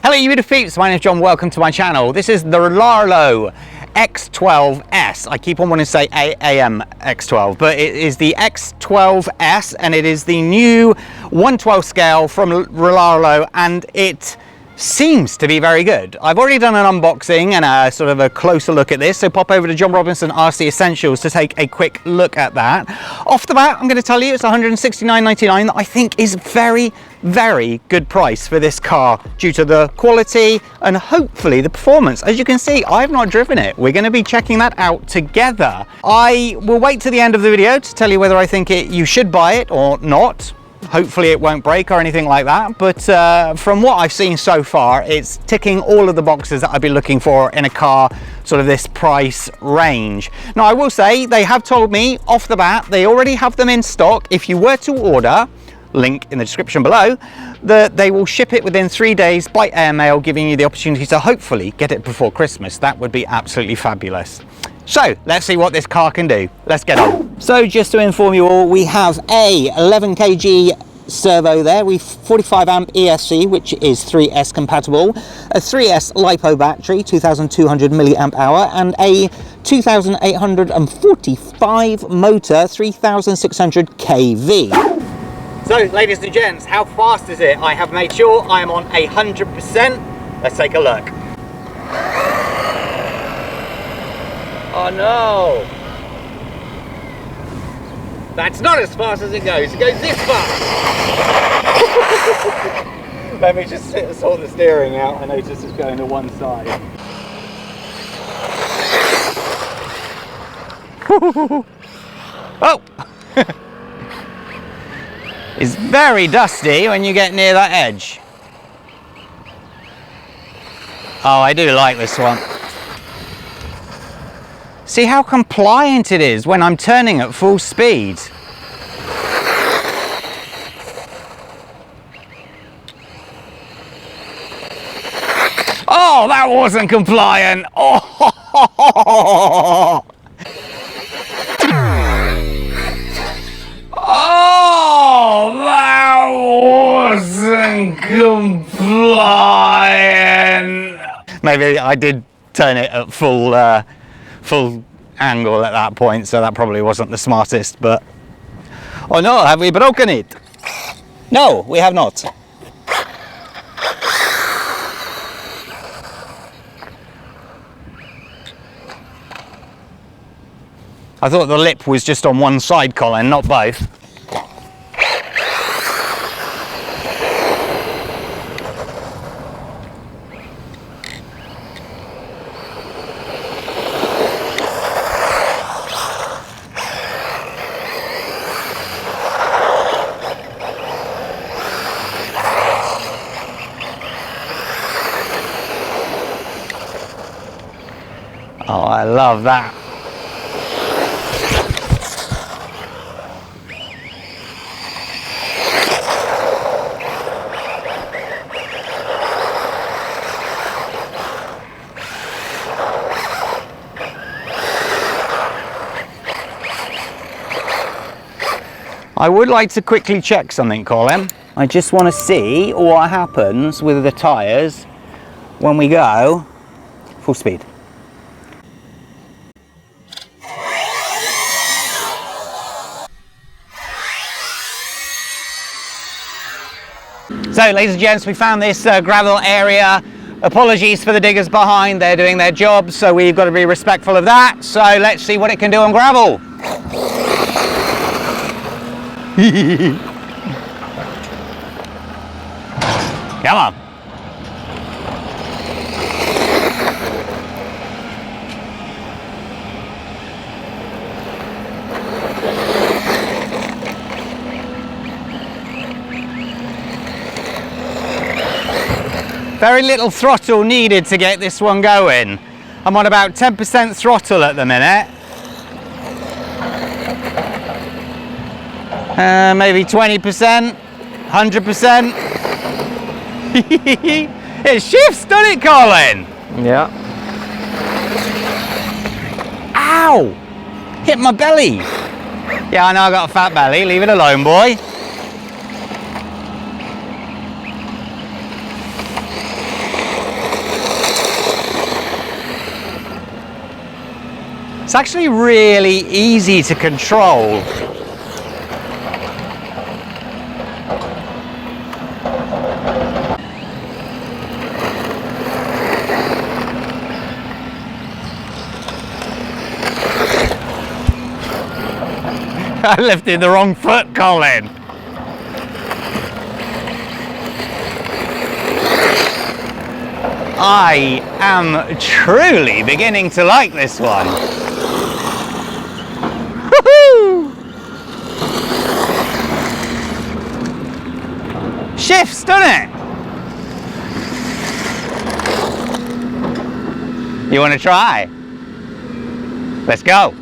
Hello you beautiful peeps, my name is John, welcome to my channel. This is the Rlaarlo X12S. I keep on wanting to say AM X12, but it is the X12S and it is the new 1/12 scale from Rlaarlo, and it seems to be very good. I've already done an unboxing and a sort of a closer look at this, so pop over to John Robinson RC Essentials to take a quick look at that. Off the bat, I'm going to tell you it's $169.99 that I think is very good price for this car due to the quality and hopefully the performance. As you can see, I've not driven it. We're going to be checking that out together. I will wait to the end of the video to tell you whether I think you should buy it or not. Hopefully it won't break or anything like that, but from what I've seen so far, it's ticking all of the boxes that I've been looking for in a car sort of this price range. Now I will say, they have told me off the bat they already have them in stock. If you were to order, link in the description below, that they will ship it within 3 days by airmail, giving you the opportunity to hopefully get it before Christmas. That would be absolutely fabulous. So let's see what this car can do. Let's get on. So just to inform you all, we have a 11 kg servo there, we 45 amp ESC, which is 3S compatible, a 3S LiPo battery, 2200 milliamp hour, and a 2845 motor, 3600 kV. So ladies and gents, how fast is it? I have made sure I am on 100%. Let's take a look. Oh no! That's not as fast as it goes this fast! Let me just sort the steering out. I notice it's going to one side. Oh! It's very dusty when you get near that edge. Oh, I do like this one. See how compliant it is when I'm turning at full speed. Oh, that wasn't compliant. Oh, oh, that wasn't compliant. Maybe I did turn it at full angle at that point, so that probably wasn't the smartest, but... Oh no, have we broken it? No, we have not. I thought the lip was just on one side, Colin, not both. Oh, I love that. I would like to quickly check something, Colin. I just want to see what happens with the tyres when we go full speed. So ladies and gents, we found this gravel area. Apologies for the diggers behind, they're doing their job, so we've got to be respectful of that. So let's see what it can do on gravel. Come on. Very little throttle needed to get this one going. I'm on about 10% throttle at the minute. Maybe 20%, 100%. It shifts, doesn't it, Colin? Yeah. Ow! Hit my belly. Yeah, I know I got a fat belly. Leave it alone, boy. It's actually really easy to control. I lifted the wrong foot, Colin. I am truly beginning to like this one. Woohoo! Shifts, doesn't it? You want to try? Let's go.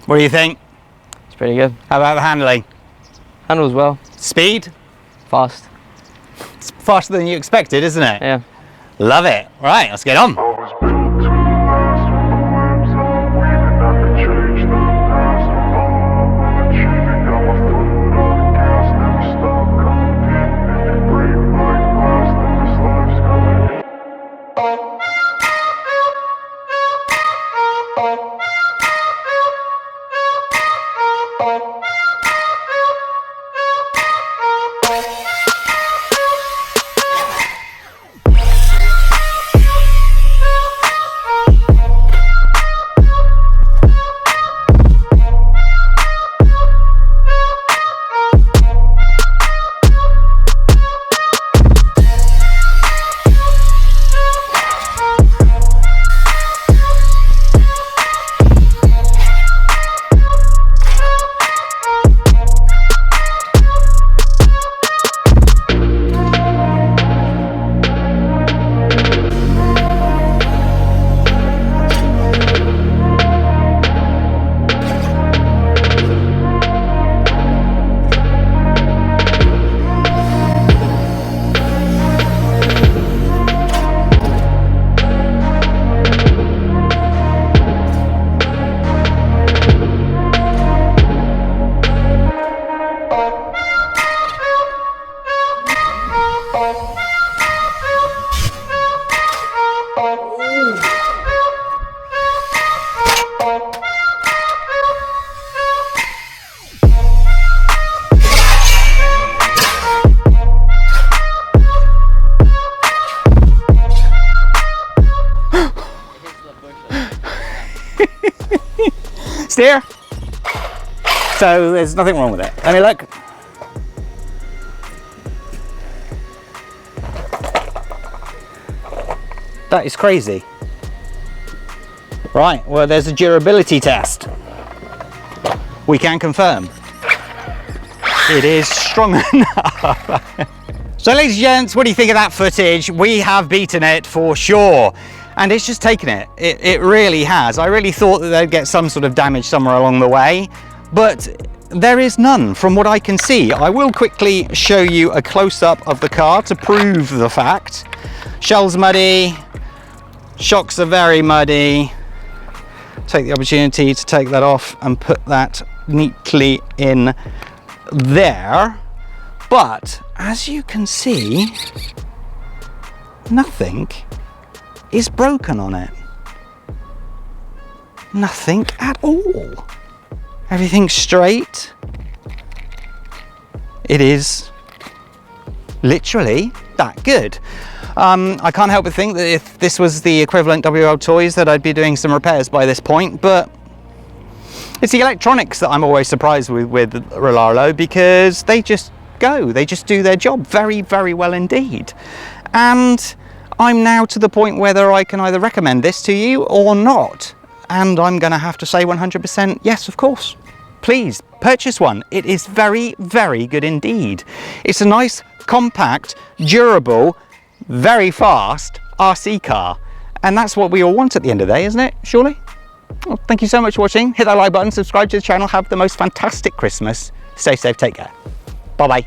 What do you think? It's pretty good. How about the handling? Handles well. Speed? Fast. It's faster than you expected, isn't it? Yeah. Love it. Right, let's get on. Steer. So there's nothing wrong with it. Let me look. That is crazy. Right, well there's a durability test. We can confirm it is strong enough. So ladies and gents, what do you think of that footage? We have beaten it for sure. And it's just taken it. It really has. I really thought that they'd get some sort of damage somewhere along the way, but there is none from what I can see. I will quickly show you a close-up of the car to prove the fact. Shell's muddy, shocks are very muddy. Take the opportunity to take that off and put that neatly in there. But as you can see, nothing is broken on it. Nothing at all. Everything's straight. It is literally that good. I can't help but think that if this was the equivalent WL Toys that I'd be doing some repairs by this point, but It's the electronics that I'm always surprised with Rlaarlo, because they just go, they just do their job very, very well indeed. And I'm now to the point whether I can either recommend this to you or not. And I'm going to have to say 100% yes, of course. Please purchase one. It is very, very good indeed. It's a nice, compact, durable, very fast RC car. And that's what we all want at the end of the day, isn't it? Surely? Well, thank you so much for watching. Hit that like button, subscribe to the channel. Have the most fantastic Christmas. Stay safe, take care. Bye-bye.